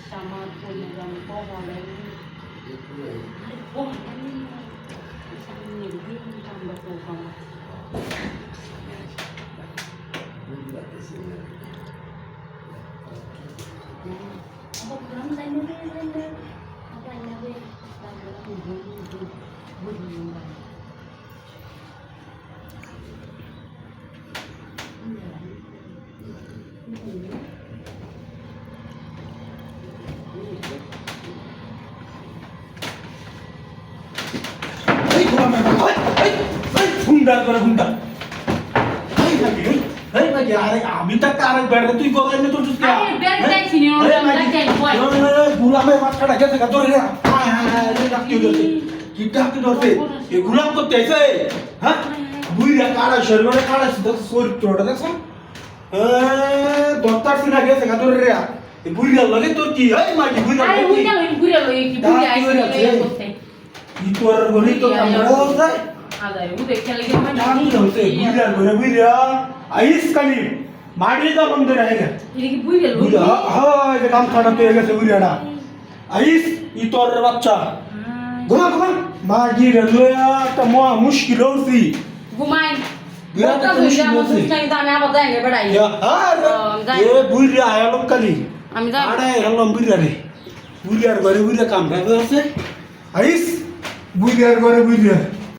Sama punya pohon ini. Oh, ini tambah pohon. Apa pulang tadi ni? Apa ni? Honda করে Honda আমি তো কার বেড়ে তুই গোগাই না তোর আরে বেড়ে যাইছি নি ওরা যাই বয় গুলামের মাথাটা গেছে কা ধরে রে ডাকি ধরছে কি ডাকি ধরছে এ গুলাম করতে আইছে হ্যাঁ বুইরা কাড়া শরীরে কাড়া চরিত্রটা দেখছ দত্তার সিনা গেছে কা ধরে রে এ বুইরা লাগে তোর কি এই মাগি বুইরা আরে বুইরা লই কি বুইরা আইছে করতে কি তোর গলি তো আমরা যায় আদারে উদে খেলে কি মানে ডাকি ধরছে বুইরা ঘরে বুইরা আইস কালি মাড়ি দা বন্ধ रहेगा এটা কি বুইরা লই বুইরা হ্যাঁ এই কাম খাটা পেয়ে গেছে বুইরাটা আইস ই তোর বাচ্চা ঘুমা ঘুমা মাগি রে লয়া একটা মহা মুশকিল হইছি ঘুমাই বিরাট বড়টা হইলা মত চাই দামে আবার যাই বেড়াই এ বুইরা আয়ালম কালি আমি যাই আড়াই হলাম বুইরা রে বুইরার ঘরে বুইরা কাম ভাবে আছে আইস বুইরার ঘরে বুইরা